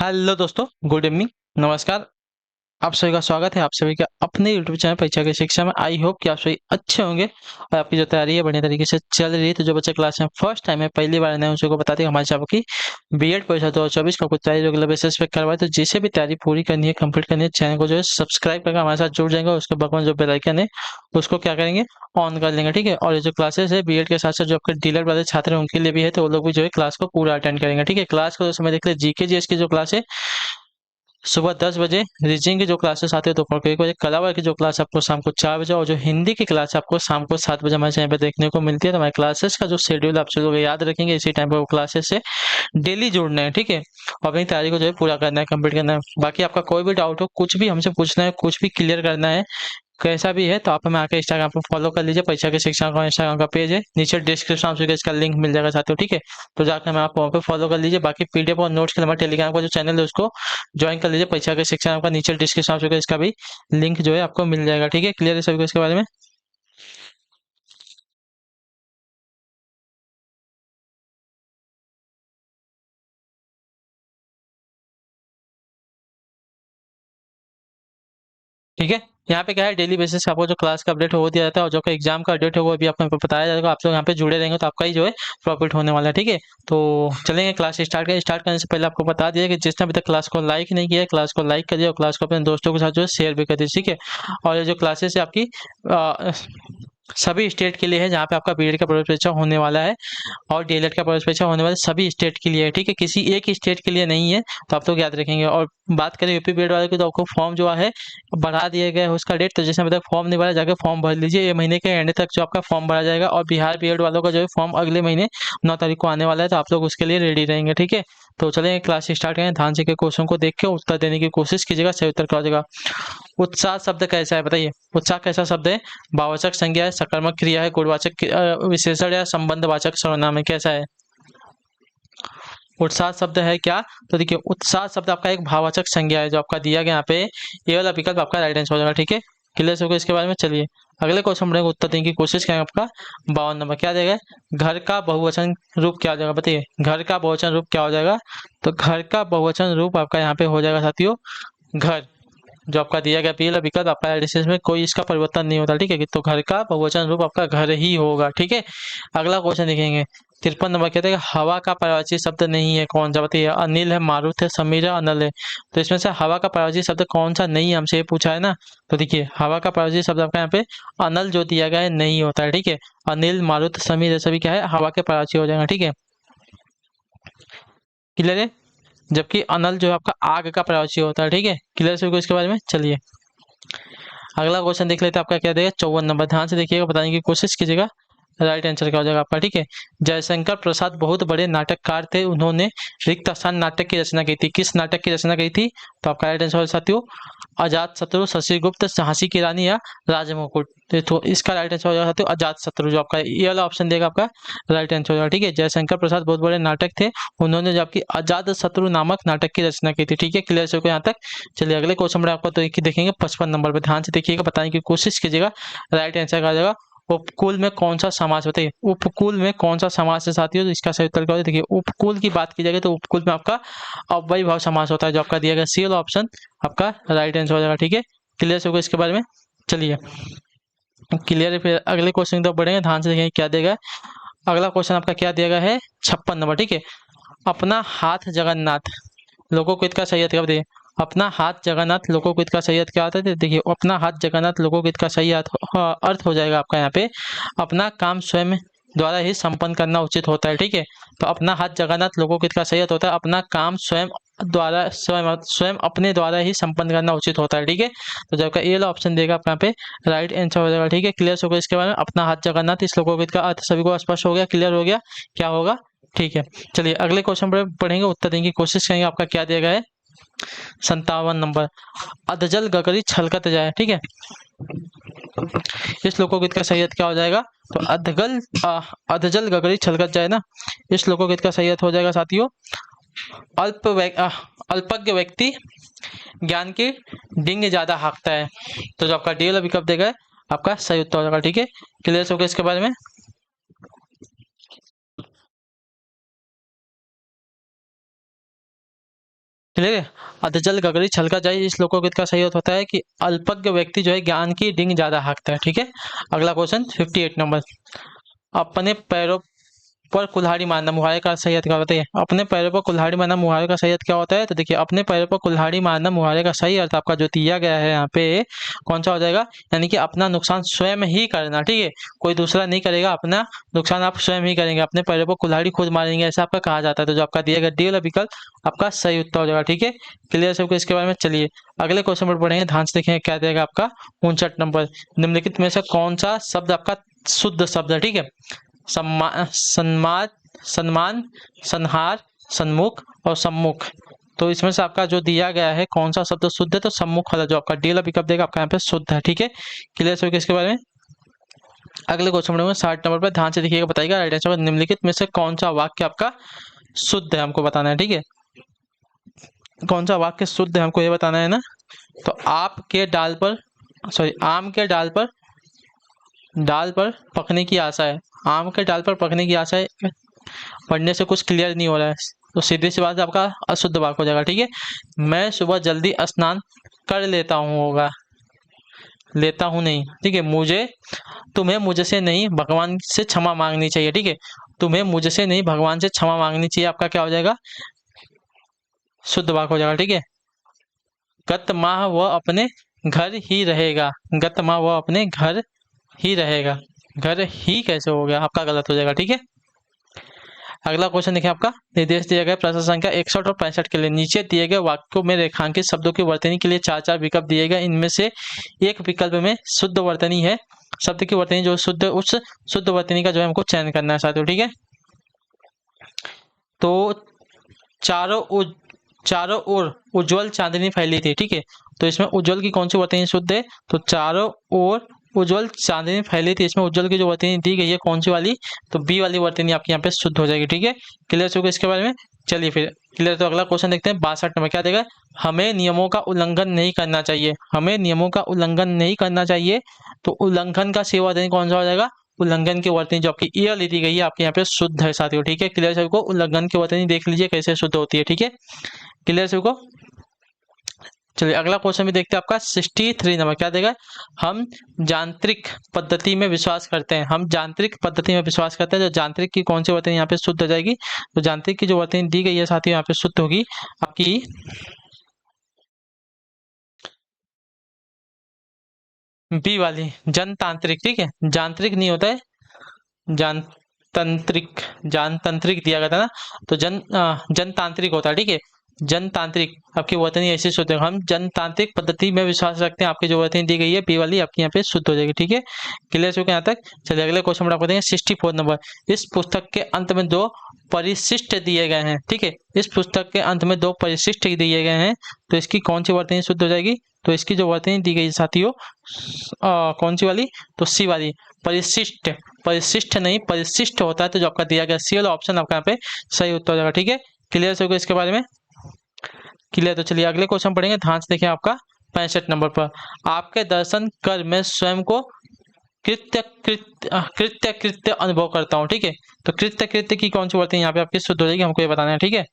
Hello दोस्तों, good evening, नमस्कार। आप सभी का स्वागत है आप सभी का अपने यूट्यूब चैनल परीक्षा की शिक्षा में। आई होप कि आप सभी अच्छे होंगे और आपकी जो तैयारी है बढ़िया तरीके से चल रही है। तो जो बच्चे क्लास में फर्स्ट टाइम है, पहली बार नए हैं, उनको बता दें हमारे चाप की बीएड परीक्षा 2024 का कुछ तैयारी रेगुलर बेसिस पे करवाए। तो जिसे भी तैयारी पूरी करनी है, कंप्लीट करनी है, चैनल को जो है सब्सक्राइब करके हमारे साथ जुड़ जाएंगे। उसके बगल में जो बेल आइकन है उसको क्या करेंगे, ऑन कर लेंगे। ठीक है। और ये जो क्लासेस है बीएड के साथ साथ जो आपके डीलर वाले छात्र हैं उनके लिए भी है, तो वो लोग भी जो है क्लास को पूरा अटेंड करेंगे। ठीक है। क्लास को जो समय देख ले, जीके जीएस की जो क्लास है सुबह 10 बजे, रीजनिंग की जो क्लासेस आते हैं दोपहर को 1 बजे, कला वर्ग की जो क्लास आपको शाम को 4 बजे, और जो हिंदी की क्लास आपको शाम को 7 बजे हमारे चैनल पे देखने को मिलती है। तो हमारे क्लासेस का जो शेड्यूल आप लोग याद रखेंगे, इसी टाइम पे वो क्लासेस से डेली जुड़ना है। ठीक है। और अपनी तैयारी को जो है पूरा करना है, कंप्लीट करना है। बाकी आपका कोई भी डाउट हो, कुछ भी हमसे पूछना है, कुछ भी क्लियर करना है, कैसा भी है, तो आप हमें आके इंस्टाग्राम पर फॉलो कर लीजिए। परीक्षा की शिक्षा का इंस्टाग्राम का पेज है, नीचे डिस्क्रिप्शन में इसका लिंक मिल जाएगा साथियों। ठीक है। तो जाकर हमें आप वहाँ पे फॉलो कर लीजिए। बाकी पीडीएफ और नोट्स के लिए हमारे टेलीग्राम का जो चैनल है उसको ज्वाइन कर लीजिए। परीक्षा की शिक्षा का नीचे डिस्क्रिप्शन में इसका भी लिंक जो है आपको मिल जाएगा। ठीक है। क्लियर है सभी को इसके बारे में? ठीक है। यहाँ पे क्या है, डेली बेसिस आपको जो क्लास का अपडेट हो दिया जाता है, और जो का एग्जाम का अपडेट है वो भी आपको बताया जाएगा। आप लोग यहाँ पे जुड़े रहेंगे तो आपका ही जो है प्रॉफिट होने वाला है। ठीक है। तो चलेंगे क्लास स्टार्ट करें। स्टार्ट करने से पहले आपको बता दिया कि जिसने अभी तक क्लास को लाइक नहीं किया है, क्लास को लाइक करिए और क्लास को अपने दोस्तों के साथ जो है शेयर भी कर दीजिए। ठीक है। और ये जो क्लासेस है आपकी अ, सभी स्टेट के लिए है, जहाँ पे आपका बीएड का प्रवेश परीक्षा होने वाला है और डीएलएड का प्रवेश परीक्षा होने वाले सभी स्टेट के लिए है। ठीक है। किसी एक स्टेट के लिए नहीं है, तो आप लोग याद रखेंगे। और बात करें यूपी बीएड वाले की, तो आपको फॉर्म जो है बढ़ा दिया गया है उसका डेट। तो जैसे अभी तक फॉर्म नहीं भरा, जाकर फॉर्म भर लीजिए। ये महीने के एंड तक जो आपका फॉर्म भरा जाएगा। और बिहार बीएड वालों का जो है फॉर्म अगले महीने 9 तारीख को आने वाला है, तो आप लोग उसके लिए रेडी रहेंगे। ठीक है। तो चलेंगे क्लास स्टार्ट करें। ध्यान से के क्वेश्चन को देख के उत्तर देने की कोशिश कीजिएगा, सही उत्तर क्या हो जाएगा। उत्साह शब्द कैसा है बताइए? उत्साह कैसा शब्द है? भाववाचक संज्ञा है, सकर्मक क्रिया है, गुणवाचक विशेषण या संबंधवाचक सर्वनाम है, कैसा है? उत्साह शब्द है क्या? तो देखिए, उत्साह शब्द आपका एक भाववाचक संज्ञा है जो आपका दिया गया यहाँ पे। ये वाला विकल्प आपका राइट आंसर हो जाएगा। ठीक है। क्लियर से होगा इसके बारे में? चलिए अगले क्वेश्चन बढ़ेंगे, उत्तर देने की कोशिश करेंगे। आपका 52 नंबर क्या देगा? घर का बहुवचन रूप क्या हो जाएगा बताइए? घर का बहुवचन रूप क्या हो जाएगा? तो घर का बहुवचन रूप आपका यहाँ पे हो जाएगा साथियों घर। जो आपका दिया गया पहला विकल्प आपका डिस्टेंस में कोई इसका परिवर्तन नहीं होता। ठीक है। तो घर का बहुवचन रूप आपका घर ही होगा। ठीक है। अगला क्वेश्चन देखेंगे, 53 नंबर कहते हैं कि हवा का पर्यायवाची शब्द नहीं है, कौन सा बताइए? अनिल है, मारुत है, समीर है, अनल है। तो इसमें से हवा का पर्यायवाची शब्द कौन सा नहीं है, हमसे ये पूछा है ना। तो देखिए, हवा का पर्यायवाची शब्द आपका यहाँ पे अनल जो दिया गया है नहीं होता है। ठीक है। अनिल, मारुत, समीर, ये सभी क्या है, हवा के पर्यायवाची हो जाएगा। ठीक है। क्लियर है? जबकि अनल जो है आपका आग का पर्यायवाची होता है। ठीक है। क्लियर से इसके बारे में? चलिए अगला क्वेश्चन देख लेते हैं। आपका क्या देगा? 54 नंबर। ध्यान से देखिएगा, बताने की कोशिश कीजिएगा। राइट आंसर क्या हो जाएगा आपका? ठीक है। जयशंकर प्रसाद बहुत बड़े नाटककार थे, उन्होंने रिक्त स्थान नाटक की रचना की थी। किस नाटक की रचना की थी? तो आपका राइट आंसर हो साथियों अजात शत्रु, शशिगुप्त, झांसी की रानी या राजमुकुट। तो इसका राइट आंसर हो जाएगा साथियों अजात शत्रु। जो आपका ये वाला ऑप्शन देगा आपका राइट आंसर हो जाएगा। ठीक है। जयशंकर प्रसाद बहुत बड़े नाटक थे, उन्होंने जो आपकी अजात शत्रु नामक नाटक की रचना की थी। ठीक है। क्लियर से यहाँ तक? चलिए अगले क्वेश्चन में आपको तो एक ही देखेंगे 55 नंबर पे। ध्यान से देखिएगा, बताने की कोशिश कीजिएगा। राइट आंसर आ जाएगा उपकुल में कौन सा समास बताइए? उपकुल में कौन सा समास है साथियों? तो इसका सही उत्तर क्या होगा? देखिए, उपकुल की बात की जाएगी तो उपकुल में आपका अव्ययी भाव समास होता है, जो आपका दिया गया सी वाला ऑप्शन आपका राइट आंसर हो जाएगा। ठीक है। क्लियर से होगा इसके बारे में? चलिए क्लियर है, फिर अगले क्वेश्चन की तरफ बढ़ेंगे। ध्यान से देखेंगे क्या देगा। अगला क्वेश्चन आपका क्या दिया गया है? 56 नंबर। ठीक है। अपना हाथ जगन्नाथ लोगों को का सही अर्थ क्या बताइए? अपना हाथ जगन्नाथ लोगों को का सही अर्थ क्या होता है? तो देखिए, अपना हाथ जगन्नाथ लोगों को का सही अर्थ हो जाएगा आपका यहाँ पे अपना काम स्वयं द्वारा ही संपन्न करना उचित होता है। ठीक है। तो अपना हाथ जगन्नाथ लोगों को का सही अर्थ होता है अपना काम स्वयं द्वारा, स्वयं स्वयं अपने द्वारा ही संपन्न करना उचित होता है। ठीक है। तो जब का ये वाला ऑप्शन देगा आप यहाँ पे राइट आंसर हो जाएगा। ठीक है। क्लियर होगा इसके बारे में? अपना हाथ जगन्नाथ इस लोगों का अर्थ सभी को स्पष्ट हो गया, क्लियर हो गया क्या होगा? ठीक है। चलिए अगले क्वेश्चन पर पढ़ेंगे, उत्तर देने की कोशिश करेंगे। आपका क्या दिया गया है? 57 नंबर। अधजल गगरी छलकत जाए। ठीक है। इस लोकोगीत का सही अर्थ क्या हो जाएगा? तो अधजल गगरी छलकत जाए ना, इस लोकोगीत का सही अर्थ हो जाएगा साथियों अल्पज्ञ व्यक्ति ज्ञान की डिंग ज्यादा हाँकता है। तो जो आपका डी वाला विकल्प देगा है, आपका सही उत्तर हो जाएगा। ठीक है। क्लियर हो गया इसके बारे में? क्लियर है। अधजल गगरी छलका जाए, इस लोकोगीत का सही अर्थ होता है कि अल्पज्ञ व्यक्ति जो है ज्ञान की डिंग ज्यादा हाँकता है। ठीक है, अगला क्वेश्चन 58 नंबर। अपने पैरों पर कुल्हाड़ी मारना मुहावरे का सही अर्थ क्या होता है? अपने पैरों पर कुल्हाड़ी मारना मुहावरे का सही अर्थ क्या होता है? तो देखिए, अपने पैरों पर कुल्हाड़ी मारना मुहावरे का सही अर्थ आपका जो दिया गया है यहाँ पे कौन सा हो जाएगा? यानी कि अपना नुकसान स्वयं ही करना। ठीक है, कोई दूसरा नहीं करेगा, अपना नुकसान आप स्वयं ही करेंगे, अपने पैरों पर कुल्हाड़ी खुद मारेंगे, ऐसा आपका कहा जाता है। तो जो आपका दिया गया डी वाला विकल्प आपका सही उत्तर हो जाएगा। ठीक है, क्लियर सबको इसके बारे में। चलिए अगले क्वेश्चन पर पढ़ेंगे, ध्यान से देखेंगे क्या देगा आपका 59 नंबर। निम्नलिखित में से कौन सा शब्द आपका शुद्ध शब्द है? ठीक है, सम्मान, सम्मान, संहार, सन्मुख और सम्मुख। तो इसमें से आपका जो दिया गया है कौन सा शब्द शुद्ध है? तो सम्मुख वाला जो आपका डी वाला विकल्प देगा आपका यहाँ पे शुद्ध है। ठीक है, क्लियर हो गया इसके बारे में। अगले क्वेश्चन में 60 नंबर पर ध्यान से देखिएगा, बताइएगा राइट आंसर। निम्नलिखित में से कौन सा वाक्य आपका शुद्ध है, हमको बताना है। ठीक है, कौन सा वाक्य शुद्ध है हमको ये बताना है ना। तो आम के डाल पर पकने की आशा है। आम के डाल पर पकने की आशा है, पढ़ने से कुछ क्लियर नहीं हो रहा है, तो सीधी सी बात है आपका अशुद्ध वाक्य हो जाएगा। ठीक है, मैं सुबह जल्दी स्नान कर लेता हूँ, होगा लेता हूँ नहीं। ठीक है, तुम्हें मुझसे नहीं भगवान से क्षमा मांगनी चाहिए। ठीक है, तुम्हें मुझसे नहीं भगवान से क्षमा मांगनी चाहिए, आपका क्या हो जाएगा? शुद्ध वाक्य हो जाएगा। ठीक है, गत माह वह अपने घर ही रहेगा। गत माह वह अपने घर ही रहेगा, घर ही कैसे हो गया? आपका गलत हो जाएगा। ठीक है, अगला क्वेश्चन देखिए, आपका निर्देश दिया गया प्रश्न संख्या 61 और 65 के लिए। नीचे दिए गए वाक्यों में रेखांकित शब्दों की वर्तनी के लिए 4 विकल्प दिए गए। इनमें से एक विकल्प में शुद्ध वर्तनी है। शब्द की वर्तनी जो शुद्ध, उस शुद्ध वर्तनी का जो है हमको चयन करना है साथियों। ठीक है, तो चारों ओर उज्जवल चांदनी फैली थी। ठीक है, तो इसमें उज्जवल की कौन सी वर्तनी शुद्ध है? तो चारों ओर उज्जवल चांदनी फैली थी, इसमें उज्जवल की जो वर्तनी दी गई है कौन सी वाली? तो बी वाली वर्तनी आपकी यहाँ पे शुद्ध हो जाएगी। ठीक है, क्लियर हो गया इसके बारे में। चलिए फिर क्लियर, तो अगला क्वेश्चन देखते हैं 62 नंबर। क्या देगा? हमें नियमों का उल्लंघन नहीं करना चाहिए। हमें नियमों का उल्लंघन नहीं करना चाहिए, तो उल्लंघन का सही वर्तनी कौन सा हो जाएगा? उल्लंघन की वर्तनी जो आपकी ईयर ली दी गई है आपके यहाँ पे शुद्ध है साथियों। ठीक है, क्लियर सबको। उल्लंघन की वर्तनी देख लीजिए कैसे शुद्ध होती है। ठीक है, क्लियर सबको। चलिए अगला क्वेश्चन भी देखते हैं, आपका 63 नंबर। क्या देगा? हम यांत्रिक पद्धति में विश्वास करते हैं। हम यांत्रिक पद्धति में विश्वास करते हैं, तो यांत्रिक की कौन सी वर्तनी यहाँ पे शुद्ध हो जाएगी? तो यांत्रिक की जो वर्तनी दी गई है साथियों यहाँ पे शुद्ध होगी आपकी बी वाली, जनतांत्रिक। ठीक है, यांत्रिक नहीं होता है, जनतांत्रिक, जनतांत्रिक दिया गया था ना, तो जनतांत्रिक होता है। ठीक है, जनतांत्रिक आपकी वर्तनी ऐसी शुद्ध है। हम जनतांत्रिक पद्धति में विश्वास रखते हैं, आपकी जो वर्तनी दी गई है बी वाली आपकी यहाँ पे शुद्ध हो जाएगी। ठीक है, क्लियर हो गया यहाँ तक। चलिए अगले क्वेश्चन में आपको देंगे 64 नंबर। इस पुस्तक के अंत में 2 परिशिष्ट दिए गए हैं। ठीक है, इस पुस्तक के अंत में 2 परिशिष्ट दिए गए हैं, तो इसकी कौन सी वर्तनी शुद्ध हो जाएगी? तो इसकी जो वर्तनी दी गई साथियों कौन सी वाली? तो सी वाली, परिशिष्ट। परिशिष्ट नहीं, परिशिष्ट होता है, तो जो आपका दिया गया सी वाला ऑप्शन आपका यहाँ पे सही उत्तर हो जाएगा। ठीक है, क्लियर हो गया इसके बारे में। क्लियर, तो चलिए अगले क्वेश्चन पढ़ेंगे, ध्यान से देखिए आपका 65 नंबर पर। आपके दर्शन कर मैं स्वयं को कृत्य कृत्य कृत्य कृत्य अनुभव करता हूँ। ठीक है, तो कृत्य कृत्य की कौन सी वर्तनी यहाँ पे आपकी शुद्ध हो जाएगी, हमको ये बताना है। ठीक है,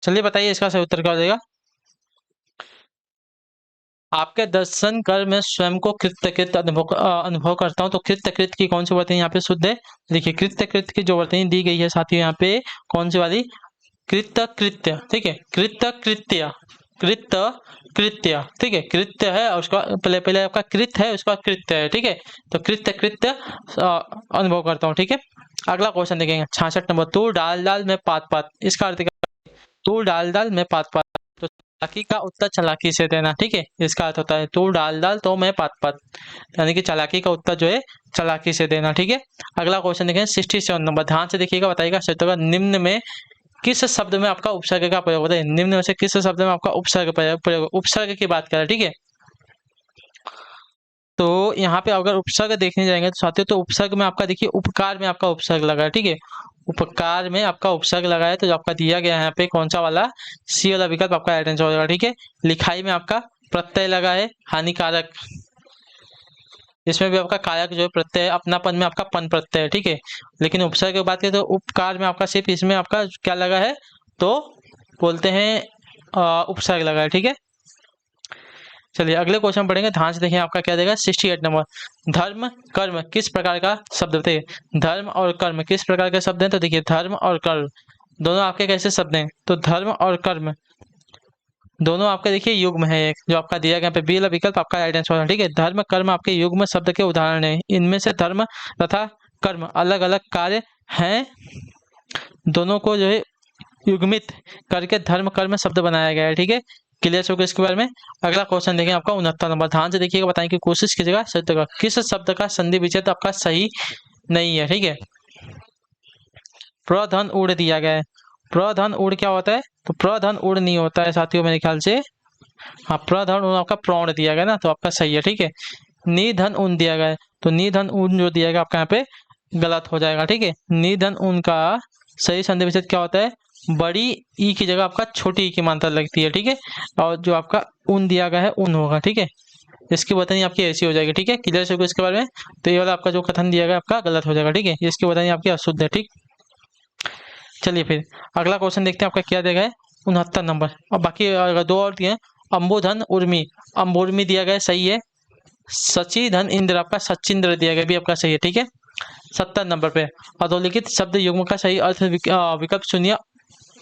चलिए बताइए इसका सही उत्तर क्या हो जाएगा? आपके दर्शन कर मैं स्वयं को कृत्यकृत अनुभव करता हूँ, तो कृत्यकृत की कौन सी वर्तनी यहाँ पे शुद्ध है? देखिए, कृत्यकृत की जो वर्तनी दी गई है साथियों यहाँ पे कौन सी वाली? कृत्य कृत्य। ठीक है, कृत्य कृत्य, कृत्य कृत्य। ठीक है, कृत्य है और उसका पहले पहले आपका कृत है, उसका कृत्य है। ठीक है, तो कृत्य कृत्य अनुभव करता हूँ। ठीक है, अगला क्वेश्चन देखेंगे 66 नंबर। तू डाल डाल में पात पात, इसका अर्थ क्या? तू डाल डाल में पात पात, तो चालाकी का उत्तर चालाकी से देना। ठीक है, इसका अर्थ होता है तू डाल डाल तो मैं पात पात, यानी कि चालाकी का उत्तर जो है चालाकी से देना। ठीक है, अगला क्वेश्चन देखें 67 नंबर। ध्यान से देखिएगा, बताइएगा क्षेत्र निम्न में किस शब्द में आपका उपसर्ग का प्रयोग होता है? निम्न में से किस शब्द में आपका उपसर्ग प्रयोग, उपसर्ग की बात करें। ठीक है, तो यहाँ पे अगर उपसर्ग देखने जाएंगे तो साथियों, तो उपसर्ग में आपका देखिए उपकार में आपका उपसर्ग लगा है, ठीक है। उपकार में आपका उपसर्ग लगा है, तो जो आपका दिया गया है यहाँ पे कौन सा वाला, सी वाला विकल्प आपका राइट आंसर हो जाएगा, ठीक है। लिखाई में आपका प्रत्यय लगा है, हानिकारक, इसमें भी आपका कारक जो है प्रत्यय है, अपनापन में आपका पन प्रत्यय है, ठीक है। लेकिन उपसर्ग की बात करें तो उपकार में आपका सिर्फ इसमें आपका क्या लगा है, तो बोलते हैं उपसर्ग लगा है, ठीक है। चलिए अगले क्वेश्चन पढ़ेंगे, ध्यान से देखिए आपका क्या देगा 68 नंबर। धर्म कर्म किस प्रकार का शब्द बताइए। धर्म और कर्म किस प्रकार के शब्द हैं, तो देखिए धर्म और कर्म दोनों आपके कैसे शब्द हैं, तो धर्म और कर्म दोनों आपके देखिए युग्म है, एक जो आपका दिया गया यहाँ पे बी वाला विकल्प आपका राइट आंसर है, ठीक है। धर्म कर्म आपके युग्म शब्द के उदाहरण है, इनमें से धर्म तथा कर्म अलग अलग कार्य हैं, दोनों को जो है युग्मित करके धर्म कर्म शब्द बनाया गया है, ठीक है। क्लियर हो गया इसके बारे में। अगला क्वेश्चन देखें आपका 69 नंबर, ध्यान से देखिएगा, बताएं कि कोशिश कीजिएगा शब्द का किस शब्द का संधि विच्छेद आपका सही नहीं है, ठीक है। प्रधन उड़ दिया गया है, प्रधन उड़ क्या होता है, तो प्रधन उड़ नहीं होता है साथियों मेरे ख्याल से, हाँ प्रधन उड़ आपका प्रौढ़ दिया गया ना, तो आपका सही है, ठीक है। निधन उन दिया गया है, तो निधन उन जो दिया गया आपका यहाँ पे गलत हो जाएगा, ठीक है। निधन उन का सही संधि विच्छेद क्या होता है, बड़ी ई की जगह आपका छोटी ई की मात्रा लगती है, ठीक है। और जो आपका उन दिया गया है उन होगा, ठीक है। इसकी बतानी आपकी ऐसी हो जाएगी, ठीक है। क्लियर से इसके बारे में, तो ये वाला आपका जो कथन दिया गया आपका गलत हो जाएगा, ठीक है। इसकी बतानी आपकी अशुद्ध है, ठीक। चलिए फिर अगला क्वेश्चन देखते हैं आपका क्या दिया गया है 69 नंबर, और बाकी अगर दो और दिए हैं। अंबुधन उर्मी, अंबुर्मी दिया गया है, सही है। सची धन इंद्र आपका सचिंद्र दिया गया, भी आपका सही है, ठीक है। 70 नंबर पे अधोलिखित शब्द युग्म का सही अर्थ विकल्प चुनिए।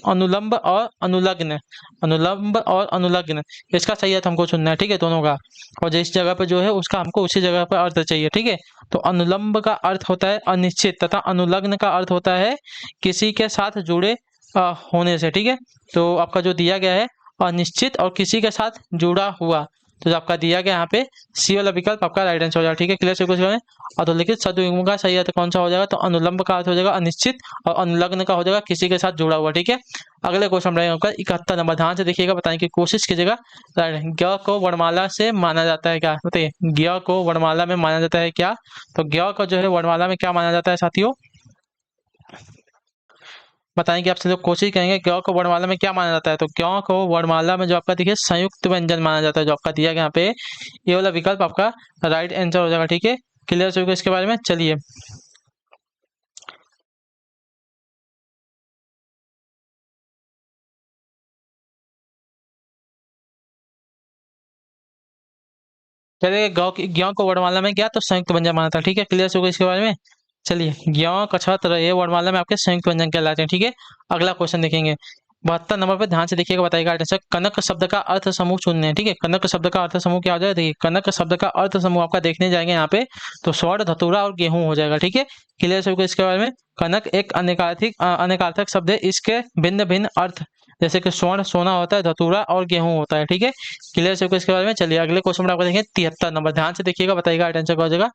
अनुलंब और अनुलग्न, अनुलंब और अनुलग्न इसका सही अर्थ हमको चुनना है, ठीक है, दोनों का। और जिस जगह पे जो है उसका हमको उसी जगह पर अर्थ चाहिए, ठीक है। तो अनुलंब का अर्थ होता है अनिश्चित, तथा अनुलग्न का अर्थ होता है किसी के साथ जुड़े होने से, ठीक है। तो आपका जो दिया गया है अनिश्चित और किसी के साथ जुड़ा हुआ, तो जो आपका दिया गया यहाँ पे सी वाला विकल्प आपका राइट आंसर हो जाएगा, ठीक है। क्लियर से कुछ करें। अधोलिखित शब्द युग्म का सही अर्थ कौन सा हो जाएगा, तो अनुलंब का अर्थ हो जाएगा अनिश्चित, और अनुलग्न का हो जाएगा किसी के साथ जुड़ा हुआ, ठीक है। अगले क्वेश्चन रहेगा आपका 71 नंबर, ध्यान से देखिएगा, बताने की कोशिश कीजिएगा। ज्ञ को वर्णमाला से माना जाता है क्या, बताइए। ज्ञ को वर्णमाला में माना जाता है क्या, तो ज्ञ को जो है वर्णमाला में क्या माना जाता है साथियों, बताएं कि आपसे लोग कोशिश करेंगे। ज्ञ को वर्णमाला में क्या माना जाता है, तो ज्ञ को वर्णमाला में जो आपका देखिए संयुक्त व्यंजन माना जाता है, जो आपका दिया गया यहाँ पे ये वाला विकल्प आपका राइट आंसर हो जाएगा, ठीक है। क्लियर हो गया इसके बारे में। चलिए चलिए ज्ञ को वर्णमाला में क्या, तो संयुक्त व्यंजन माना था, ठीक है। क्लियर हो गया इसके बारे में। चलिए ज्ञ कछत्र ये वर्णमाला में आपके संयुक्त व्यंजन कहलाते हैं, ठीक है। अगला क्वेश्चन देखेंगे 72 नंबर पे, ध्यान से देखिएगा, बताइएगा आंसर। कनक शब्द का अर्थ समूह चुनने हैं, ठीक है। कनक शब्द का अर्थ समूह क्या हो जाएगा, देखिए कनक शब्द का अर्थ समूह आपका देखने जाएंगे यहाँ पे, तो स्वर्ण धतूरा और गेहूं हो जाएगा, ठीक है। क्लियर हो गया इसके बारे में। कनक एक अनेकार्थक शब्द है, इसके भिन्न भिन्न अर्थ जैसे कि स्वर्ण सोना होता है, धतूरा और गेहूं होता है, ठीक है। क्लियर हो गया इसके बारे में। चलिए अगले क्वेश्चन में आपको देखेंगे 73 नंबर, ध्यान से देखिएगा, बताइएगा आंसर क्या हो जाएगा।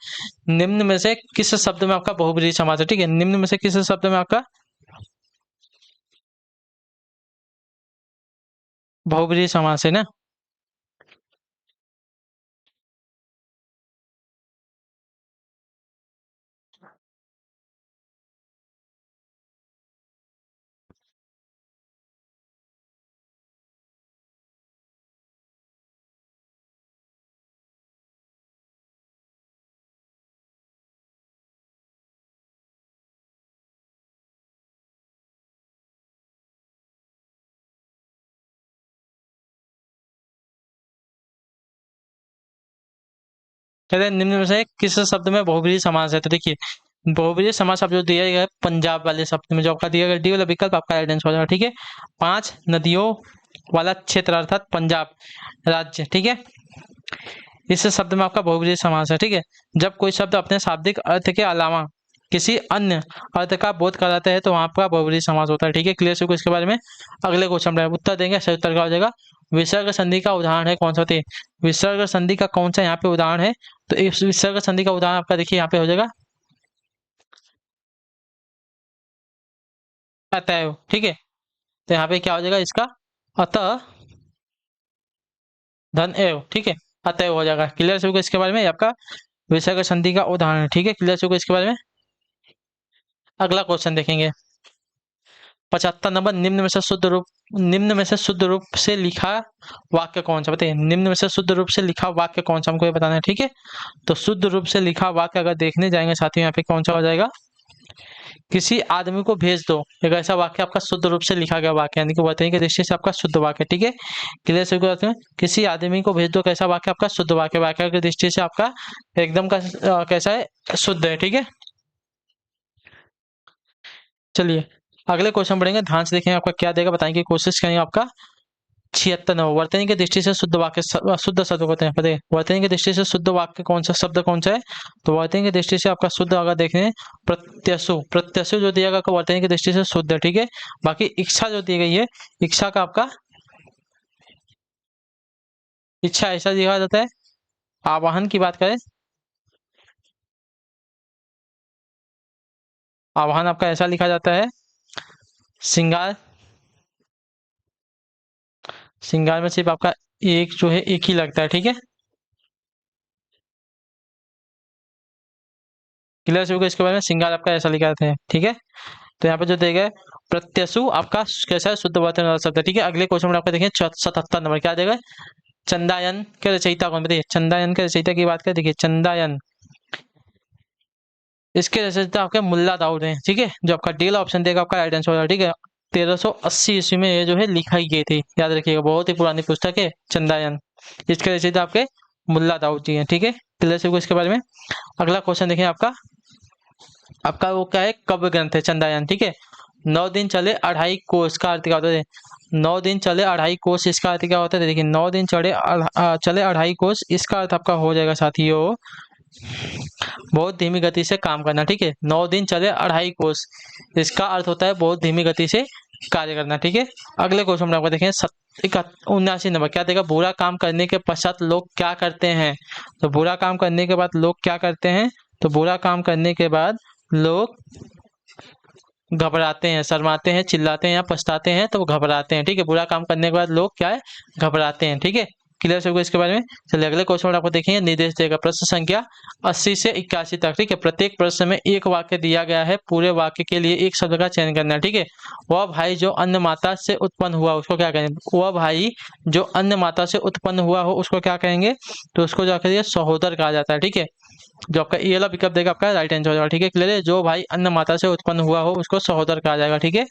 निम्न में से किस शब्द में आपका बहुब्रीहि समास है, ठीक है। निम्न में से किस शब्द में आपका बहुब्रीहि समास है ना। कहते हैं निम्न में से किस शब्द में बहुब्रीहि समास है, तो देखिए बहुब्रीहि समास आप जो दिया गया है पंजाब वाले शब्द में, जो आपका दिया गया डी वाला विकल्प आपका राइट आंसर हो जाएगा, ठीक है। 5 नदियों वाला क्षेत्र अर्थात पंजाब राज्य, ठीक है। इस शब्द में आपका बहुब्रीहि समास है, ठीक है। जब कोई शब्द अपने शाब्दिक अर्थ के अलावा किसी अन्य अर्थ का बोध कराता है तो वहां पर बहुब्रीहि समास होता है, ठीक है। क्लियर हो इसके बारे में। अगले क्वेश्चन में उत्तर देंगे, सही उत्तर का हो जाएगा। विसर्ग संधि का उदाहरण है कौन सा, होते विसर्ग संधि का कौन सा यहाँ पे उदाहरण है, तो इस विसर्ग संधि का उदाहरण आपका देखिए यहाँ पे हो जाएगा अतएव, ठीक है। तो यहाँ पे क्या हो जाएगा इसका, अतः धन एव, ठीक है। अतः हो जाएगा। क्लियर सभी को इसके बारे में? ये आपका विसर्ग संधि का उदाहरण है। ठीक है, क्लियर सभी को इसके बारे में? अगला क्वेश्चन देखेंगे 75 नंबर। निम्न में से शुद्ध रूप से लिखा वाक्य कौन सा? बताइए, निम्न में से शुद्ध रूप से लिखा वाक्य कौन सा, हमको ये बताना है। ठीक है, तो शुद्ध रूप से लिखा वाक्य अगर देखने जाएंगे साथियों, यहाँ पे कौन सा हो जाएगा? किसी आदमी को भेज दो, एक ऐसा वाक्य आपका शुद्ध रूप से लिखा गया वाक्य, यानी कि वर्तनी की दृष्टि से आपका शुद्ध वाक्य। ठीक है, क्लियर सभी को बात है? किसी आदमी को भेज दो, कैसा वाक्य? आपका शुद्ध वाक्य। वाक्य की दृष्टि से आपका एकदम का कैसा है? शुद्ध है। ठीक है, चलिए अगले क्वेश्चन पढ़ेंगे, ध्यान से देखेंगे आपका क्या देगा, बताने की कोशिश करेंगे। आपका 76 नंबर। वर्तनी की दृष्टि से शुद्ध वाक्य, शुद्ध शब्द होते हैं। बताइए, वर्तनी की दृष्टि से शुद्ध वाक्य कौन सा, शब्द कौन सा है? तो वर्तनी की दृष्टि से आपका शुद्ध अगर देखें, प्रत्यसु। प्रत्यसु जो दिया गया वर्तनी की दृष्टि से शुद्ध है। ठीक है, बाकी इच्छा जो दी गई है, इच्छा का आपका इच्छा ऐसा दिया जाता है। आवाहन की बात करें, आवाहन आपका ऐसा लिखा जाता है। श्रृंगार, श्रृंगार में सिर्फ आपका एक जो है एक ही लगता है। ठीक है, क्लियर सभी को इसके बारे में? श्रृंगार आपका ऐसा लिखा जाता है। ठीक है, तो यहाँ पे जो देगा प्रत्यसु आपका कैसा है? शुद्ध वर्तनी वाला शब्द है। ठीक है, अगले क्वेश्चन में आपको देखें 77 नंबर। क्या देगा? चंदायन के रचयिता कौन? बताइए, चंदायन के रचयिता की बात करें, देखिए चंदायन, इसके रचयिता आपके मुल्ला दाऊद हैं। ठीक है, जो आपका डी ऑप्शन देगा आपका राइट आंसर होगा। ठीक है, 1380 ईस्वी में ये जो है लिखाई गई थी, याद रखिएगा, बहुत ही पुरानी पुस्तक है चंदायन। इसके रचयिता आपके मुल्ला दाऊद जी हैं। ठीक है, क्लियर सभी को इसके बारे में? अगला क्वेश्चन देखें आपका, आपका वो क्या है? कव्य ग्रंथ है चंदायन। ठीक है, 9 दिन चले 2.5 कोस का अर्थ क्या होता है? 9 दिन चले 2.5 कोस, इसका अर्थ क्या होता है? देखिए 9 दिन चले 2.5 कोस, इसका अर्थ आपका हो जाएगा साथियों बहुत धीमी गति से काम करना। ठीक है, 9 दिन चले 2.5 कोस, इसका अर्थ होता है बहुत धीमी गति से कार्य करना। ठीक है, अगले क्वेश्चन में आपको देखें 79 नंबर। क्या देगा? बुरा काम करने के पश्चात लोग क्या करते हैं? तो बुरा काम करने के बाद लोग क्या करते हैं? तो बुरा काम करने के बाद लोग घबराते हैं, शर्माते हैं, चिल्लाते हैं या पछताते हैं, तो वो घबराते हैं। ठीक है, बुरा काम करने के बाद लोग क्या है? घबराते हैं। ठीक है, क्लियर सबको इसके बारे में? चलिए अगले क्वेश्चन में आपको देखेंगे, निर्देश देगा प्रश्न संख्या 80 से 81 तक। ठीक है, प्रत्येक प्रश्न में एक वाक्य दिया गया है, पूरे वाक्य के लिए एक शब्द का चयन करना है। ठीक है, वह भाई जो अन्य माता से उत्पन्न हुआ उसको क्या कहेंगे? वह भाई जो अन्य माता से उत्पन्न हुआ हो उसको क्या कहेंगे? तो उसको जाकर सहोदर कहा जाता है। ठीक है, जो आपका ये वाला विकल्प देगा आपका राइट आंसर हो जाएगा। ठीक है, क्लियर है? जो भाई अन्य माता से उत्पन्न हुआ हो उसको सहोदर कहा जाएगा। ठीक है,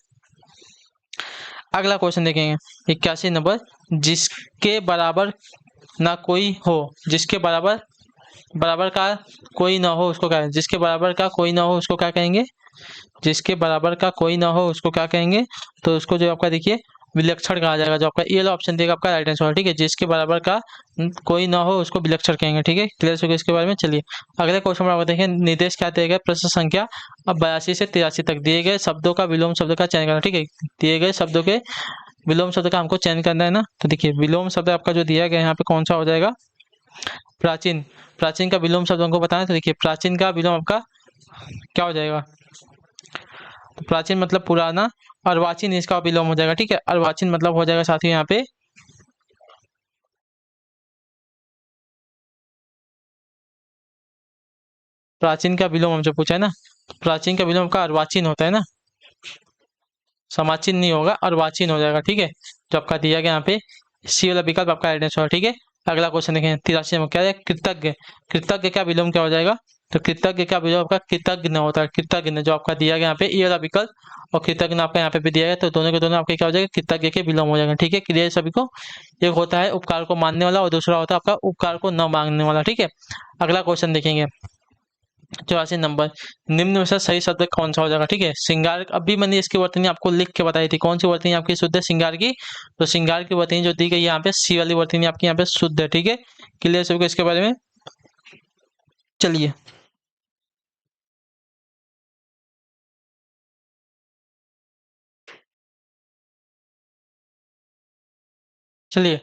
अगला क्वेश्चन देखेंगे 81 नंबर। जिसके बराबर ना कोई हो, जिसके बराबर बराबर का कोई ना हो उसको क्या? जिसके बराबर का कोई ना हो उसको क्या कहेंगे? जिसके बराबर का कोई ना हो उसको क्या कहेंगे? तो उसको जो आपका देखिए विलक्षण कहा जाएगा। जो आपका ये वाला ऑप्शन देगा आपका राइट आंसर। ठीक है, जिसके बराबर का कोई ना हो उसको विलक्षण कहेंगे। ठीक है, क्लियर हो गया इसके बारे में? चलिए अगले क्वेश्चन में आप देखें, निर्देश क्या दिए गए? प्रश्न संख्या अब 82 से 83 तक। दिए गए शब्दों का विलोम शब्द का चयन करना। ठीक है, दिए गए शब्दों के विलोम शब्द का हमको चयन करना है ना। तो देखिए विलोम शब्द आपका जो दिया गया यहाँ पे कौन सा हो जाएगा? प्राचीन। प्राचीन का विलोम शब्द हमको बताना है, तो देखिए प्राचीन का विलोम आपका क्या हो जाएगा? तो प्राचीन मतलब पुराना, अर्वाचीन इसका विलोम हो जाएगा। ठीक है, अर्वाचीन मतलब हो जाएगा साथियों यहाँ पे प्राचीन का विलोम हमसे पूछा है ना, प्राचीन का विलोम का अर्वाचीन होता है ना, समाचीन नहीं होगा, अर्वाचीन हो जाएगा। ठीक है, जो आपका दिया गया यहाँ पे सी वाला विकल्प आपका राइट आंसर। ठीक है, अगला क्वेश्चन देखें 83 में। क्या है? कृतज्ञ। कृतज्ञ का विलोम क्या हो जाएगा? तो कृतज्ञ का विलोम आपका कृतज्ञ होता है। कृतज्ञ जो आपका दिया गया यहाँ पे ये वाला विकल्प और कृतज्ञ आपका यहाँ पे भी दिया गया, तो दोनों के दोनों आपके क्या हो जाएगा? कृतज्ञ के विलोम हो जाएगा। ठीक है, क्लियर सभी को? एक होता है उपकार को मानने वाला और दूसरा होता है आपका उपकार को न मांगने वाला। ठीक है, अगला क्वेश्चन देखेंगे 84 नंबर। निम्न में से सही शब्द कौन सा हो जाएगा? ठीक है, श्रृंगार। अभी मैंने इसकी वर्तनी आपको लिख के बताई थी, कौन सी वर्तनी आपकी शुद्ध है? श्रृंगार की। तो श्रृंगार की वर्तनी जो दी गई यहाँ पे सी वाली वर्तनी आपकी यहाँ पे शुद्ध है। ठीक है, क्लियर सबको इसके बारे में? चलिए चलिए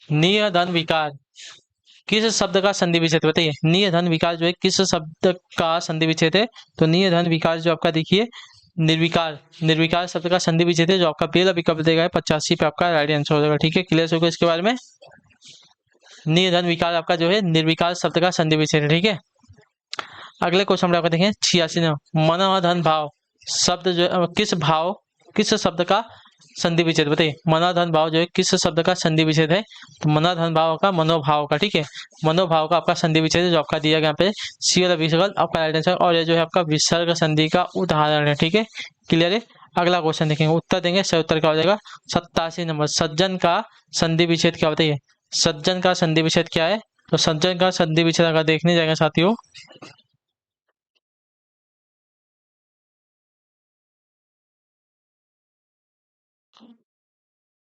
निय धन विकार किस शब्द का संधि विच्छेद? बताइए, निय धन विकार जो है किस शब्द का संधि विच्छेद है? तो निय धन विकार जो आपका देखिए निर्विकार, निर्विकार शब्द का संधि विच्छेद है, जो आपका पहला विकल्प देगा 85 पे आपका राइट आंसर हो जाएगा। ठीक है, क्लियर हो गया इसके बारे में? निर्धन विकार आपका जो है निर्विकार शब्द का संधि विच्छेद है। ठीक है, अगले क्वेश्चन में आपको देखें 86 नंबर, मनोधन भाव शब्द जो किस शब्द का संधि विच्छेद बताइए। मनोधन भाव जो है किस शब्द का संधि विच्छेद है, तो मनोधन भाव का मनोभाव का। ठीक है, मनोभाव का आपका संधि विच्छेद जो आपका दिया गया यहाँ पे सी वाला विसर्ग आपका राइट आंसर, और ये जो है आपका विसर्ग संधि का उदाहरण है। ठीक है, क्लियर है। अगला क्वेश्चन देखेंगे, उत्तर देंगे, सही उत्तर क्या हो जाएगा 87 नंबर, सज्जन का संधि विच्छेद क्या बताइए। सज्जन का संधि विच्छेद क्या है, तो सज्जन का संधि विच्छेद अगर देखने जाएंगे साथियों,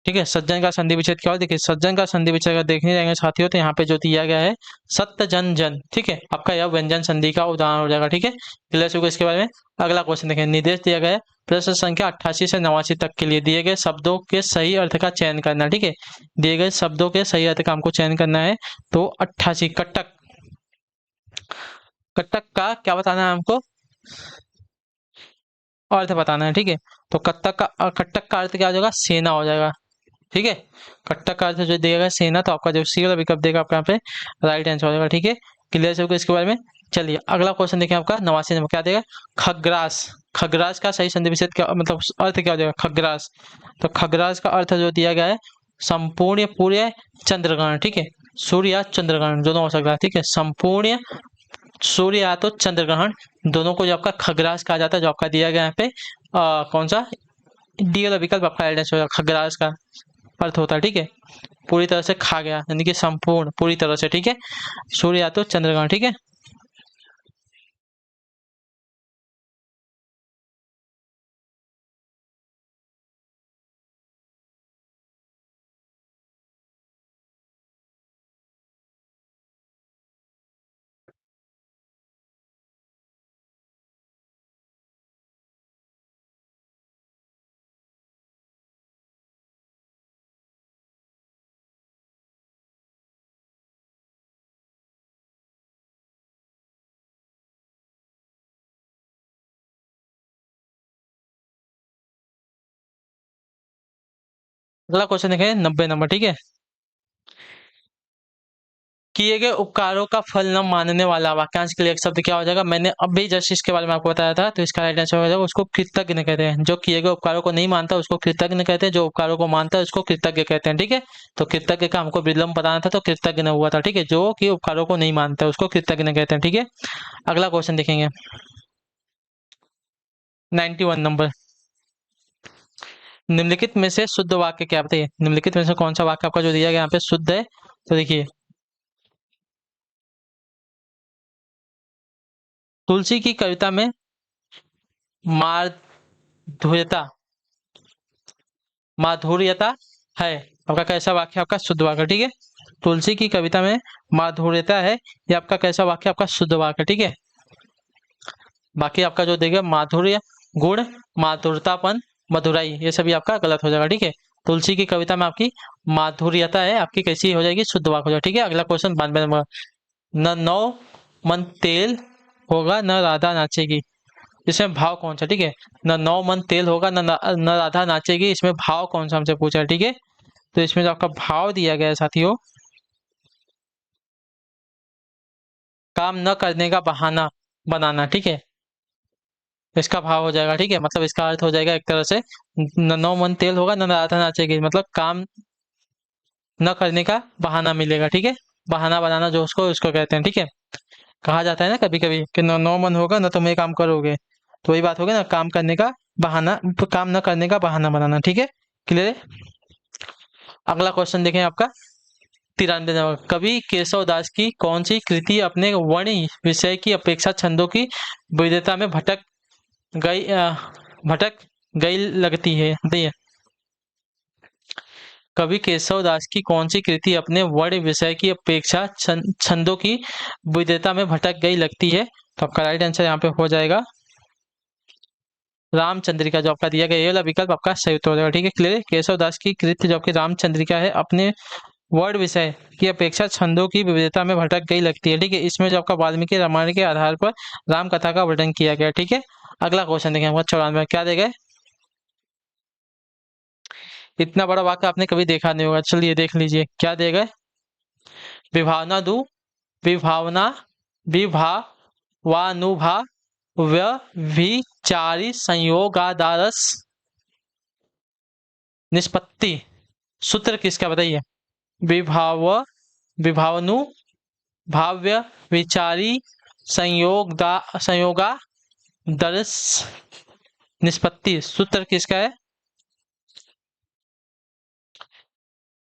ठीक है, सज्जन का संधि विच्छेद क्या हो, देखिए सज्जन का संधि विच्छेद अगर देखने जाएंगे साथियों, तो यहाँ पे जो दिया गया है सत्य जन जन। ठीक है, आपका यह व्यंजन संधि का उदाहरण हो जाएगा। ठीक है, क्लियर होगा इसके बारे में। अगला क्वेश्चन देखें, निर्देश दिया गया है प्रश्न संख्या 88 से 89 तक के लिए दिए गए शब्दों के सही अर्थ का चयन करना। ठीक है, दिए गए शब्दों के सही अर्थ का हमको चयन करना है। तो 88 कटक, कटक का क्या बताना है हमको, अर्थ बताना है। ठीक है, तो कटक का अर्थ क्या हो जाएगा, सेना हो जाएगा। ठीक है, कट्टा का अर्थ जो देगा सेना, तो आपका जो सी वाला विकल्प देगा आपका यहाँ पे राइट आंसर हो जाएगा। ठीक है, क्लियर है इसके बारे में। चलिए अगला क्वेश्चन देखें, आपका 89 नंबर क्या देगा, खग्रास। खग्रास का सही संधि विच्छेद क्या, मतलब अर्थ क्या हो जाएगा खग्रास, तो खग्रास का अर्थ जो दिया गया है संपूर्ण पूरे चंद्रग्रहण। ठीक है, सूर्य या चंद्रग्रहण दोनों हो सकता है। ठीक है, संपूर्ण सूर्य या तो चंद्रग्रहण दोनों को जो आपका खग्रास कहा जाता है, जो आपका दिया गया यहाँ पे कौन सा डी वाला विकल्प आपका राइट आंसर होगा। खग्रास का अर्थ होता है, ठीक है, पूरी तरह से खा गया, यानी कि संपूर्ण पूरी तरह से। ठीक है, सूर्य या तो चंद्रग्रहण। ठीक है, अगला क्वेश्चन देखें 90 नंबर। ठीक है, किए गए उपकारों का फल न मानने वाला वाक्यांश के लिए एक शब्द क्या हो जाएगा। मैंने अभी जस्ट इसके बारे में आपको बताया था, तो इसका राइट आंसर हो जाएगा, उसको कृतज्ञ कहते हैं। जो किए गए उपकारों को नहीं मानता उसको कृतज्ञ कहते हैं, जो उपकारों को मानता है उसको कृतज्ञ कहते हैं। ठीक है, तो कृतज्ञ का हमको विलोम बताना था, तो कृतज्ञ हुआ था। ठीक है, जो कि उपकारों को नहीं मानता उसको कृतज्ञ कहते हैं। ठीक है, अगला क्वेश्चन देखेंगे 91 नंबर, निम्नलिखित में से शुद्ध वाक्य क्या बताइए। निम्नलिखित में से कौन सा वाक्य आपका जो दिया गया यहाँ पे शुद्ध है, तो देखिए तुलसी की कविता में माधुर्यता माधुर्यता है, आपका कैसा वाक्य, आपका शुद्ध वाक्य। ठीक है, तुलसी की कविता में माधुर्यता है, ये आपका कैसा वाक्य, आपका शुद्ध वाक्य। ठीक है, बाकी आपका जो देगा माधुर्य गुण माधुरतापन मधुराई, ये सभी आपका गलत हो जाएगा। ठीक है, तुलसी की कविता में आपकी माधुर्यता है, आपकी कैसी हो जाएगी, शुद्ध वाक्य हो जाएगा। ठीक है, अगला क्वेश्चन 92 नंबर, न नौ मन तेल होगा न राधा नाचेगी, इसमें भाव कौन सा। ठीक है, न नौ मन तेल होगा न राधा नाचेगी, इसमें भाव कौन सा हमसे पूछा है। ठीक है, तो इसमें जो आपका भाव दिया गया है साथियों, काम न करने का बहाना बनाना। ठीक है, इसका भाव हो जाएगा। ठीक है, मतलब इसका अर्थ हो जाएगा एक तरह से न नौ मन तेल होगा न राधा नाचेगी, मतलब काम न करने का बहाना मिलेगा। ठीक है, बहाना बनाना जो उसको उसको कहते हैं। ठीक है, कहा जाता है ना कभी कभी कि नौ मन होगा ना तुम ये काम करोगे, तो वही बात होगी ना, काम करने का बहाना, काम न करने का बहाना बनाना। ठीक है, क्लियर है। अगला क्वेश्चन देखें आपका 93 नंबर, कवि केशव दास की कौन सी कृति अपने वर्ण विषय की अपेक्षा छंदों की विविधता में गई भटक गई लगती है बताइए। कवि केशव दास की कौन सी कृति अपने वर्ण विषय की अपेक्षा छंदों की विविधता में भटक गई लगती है, तो आपका राइट आंसर यहाँ पे हो जाएगा रामचंद्रिका, जो आपका दिया गया ये वाला विकल्प आपका सही उत्तर हो जाएगा। ठीक है, क्लियर है। केशव दास की कृति जो आपकी रामचंद्रिका है अपने वर्ड विषय की अपेक्षा छंदों की विविधता में भटक गई लगती है। ठीक है, इसमें जो आपका वाल्मीकि रामायण के आधार पर राम कथा का वर्णन किया गया। ठीक है, अगला क्वेश्चन देखें आपका 94 क्या देगा, इतना बड़ा वाक्य आपने कभी देखा नहीं होगा, चलिए देख लीजिए क्या देगा, विभावना दु, विभावना, विभावानुभा, व्यभिचारी संयोगादारस निष्पत्ति। सूत्र किसका बताइए? विभाव, विभावनु, भाव्य, विचारी, संयोगा दर्श निष्पत्ति। सूत्र किसका है?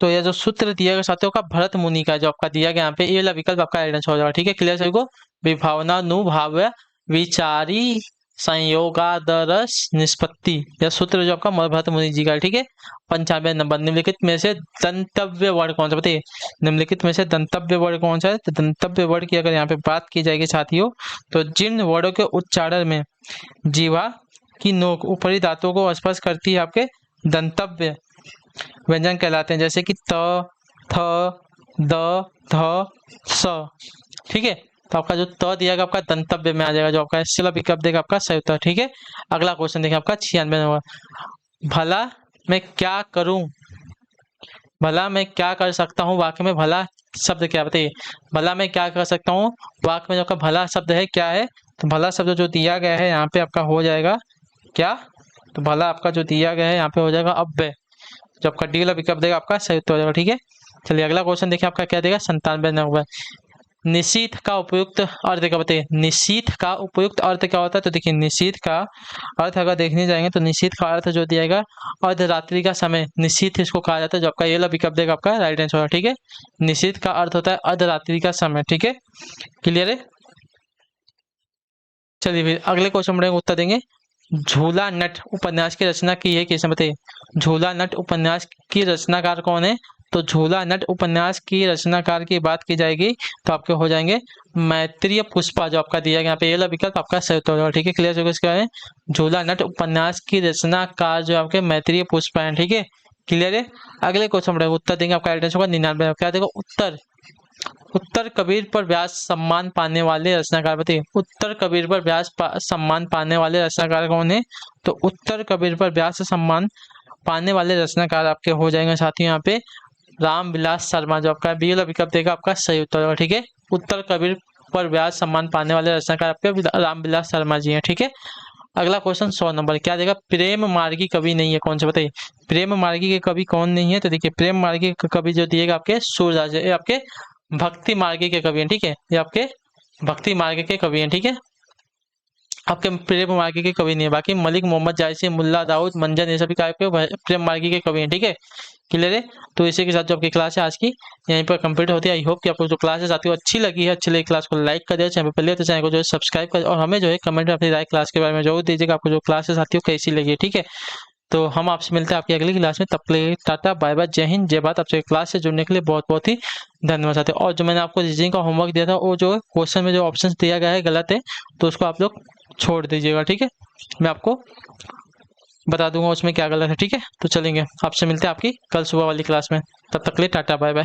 तो यह जो सूत्र दिया गया साथियों का भरत मुनि का जो आपका दिया गया यहाँ पे, ये वाला विकल्प आपका राइट आंसर हो जाएगा। ठीक है, क्लियर सभी को? विभावनानुभाव्य विचारी संयोगादरस निष्पत्ति, यह सूत्र जो आपका भरत मुनि जी का। ठीक है, 95 नंबर। निम्नलिखित में से दंतव्य वर्ण कौन सा? बताइए, निम्नलिखित में से दंतव्य वर्ण कौन सा है? तो दंतव्य वर्ण की अगर यहाँ पे बात की जाएगी साथियों, तो जिन वर्णों के उच्चारण में जीवा की नोक ऊपरी दांतों को स्पर्श करती है, आपके दंतव्य व्यंजन कहलाते हैं, जैसे कि त, थ, द, ध, स। ठीक है, तो आपका जो त दिया गया आपका दंतव्य में आ जाएगा, जो आपका इसका विकल्प देगा आपका सही उत्तर। ठीक है, अगला क्वेश्चन देखिए आपका 96 नंबर। भला मैं क्या करूं, भला मैं क्या कर सकता हूं, वाक्य में भला शब्द क्या? बताइए, भला मैं क्या कर सकता हूं, वाक्य में जो आपका भला शब्द है क्या है? तो भला शब्द जो दिया गया है यहाँ पे आपका हो जाएगा क्या? तो भला आपका जो दिया गया है यहाँ पे हो जाएगा अव्यय, जो आपका डी वाला विकल्प देगा आपका सही उत्तर हो जाएगा। ठीक है, चलिए अगला क्वेश्चन देखिए आपका क्या देगा 97 नंबर। निशीथ का उपयुक्त अर्थ क्या? बताइए, निशीथ का उपयुक्त अर्थ क्या होता है? तो देखिए, निशीथ का अर्थ अगर देखने जाएंगे तो निशीथ का अर्थ जो दिया गया अर्धरात्रि का समय, निशीथ इसको कहा जाता है, जो आपका ये वाला विकल्प देगा आपका राइट आंसर होगा। ठीक है, निशीथ का अर्थ होता है अर्धरात्रि का समय। ठीक है, क्लियर है? चलिए फिर अगले क्वेश्चन में उत्तर देंगे। झूला नट उपन्यास की रचना की है किसने? बताइए, झूला नट उपन्यास की रचनाकार कौन है? तो झूला नट उपन्यास की रचनाकार की बात की जाएगी तो आपके हो जाएंगे मैत्रेय पुष्पा, जो आपका दिया गया यहाँ पे ये वाला विकल्प आपका सही उत्तर होगा। ठीक है, क्लियर हो इसका है? झूला नट उपन्यास की रचनाकार जो आपके मैत्रेय पुष्पा है। ठीक है, क्लियर है? अगले क्वेश्चन में उत्तर देंगे आपका राइट आंसर होगा 99। क्या देगा उत्तर? उत्तर कबीर पर व्यास सम्मान पाने वाले रचनाकार। बताइए, उत्तर कबीर पर व्यास सम्मान पाने वाले रचनाकार कौन है? तो उत्तर कबीर पर व्यास सम्मान पाने वाले रचनाकार आपके हो जाएंगे साथियों यहाँ पे रामविलास शर्मा, जो आपका बी वाला विकल्प देगा आपका सही उत्तर होगा। ठीक है, उत्तर कबीर पर व्यास सम्मान पाने वाले रचनाकार आपके रामविलास शर्मा जी हैं। ठीक है, अगला क्वेश्चन 100 नंबर। क्या देगा? प्रेम मार्गी कवि नहीं है कौन से? बताइए, प्रेम मार्गी के कवि कौन नहीं है? तो देखिए, प्रेम मार्गी के कवि जो दिएगा आपके सूरदास, ये आपके भक्ति मार्गी के कवि हैं। ठीक है, ये आपके भक्ति मार्ग के कवि हैं। ठीक है, आपके प्रेम मार्गी के कवि नहीं है। बाकी मलिक मोहम्मद जायसी, मुल्ला दाऊद, मंजन, ये सभी का प्रेम मार्गी के कवि हैं। ठीक है, क्लियर है? तो इसी के साथ जो आपकी क्लास है आज की यहीं पर कंप्लीट होती है। आई होप कि आपको जो क्लास है साथियों अच्छी लगी है। अच्छी लगी क्लास को लाइक कर दिया, चैनल पर पहले तो चैनल को जो है सब्सक्राइब कर, और हमें जो है कमेंट में अपनी राय क्लास के बारे में जरूर दीजिएगा, आपको जो क्लास है साथियों कैसी लगी है। ठीक है, तो हम आपसे मिलते हैं आपकी अगली क्लास में। तब के लिए टाटा बाय बाय, जय हिंद जय भारत। आपसे क्लास से जुड़ने के लिए बहुत बहुत ही धन्यवाद साथियों। और जो मैंने आपको रीजनिंग का होमवर्क दिया था, वो जो क्वेश्चन में जो ऑप्शन दिया गया है गलत है, तो उसको आप लोग छोड़ दीजिएगा। ठीक है, मैं आपको बता दूंगा उसमें क्या गलत है। ठीक है, तो चलेंगे, आपसे मिलते हैं आपकी कल सुबह वाली क्लास में। तब तक के लिए टाटा बाय बाय।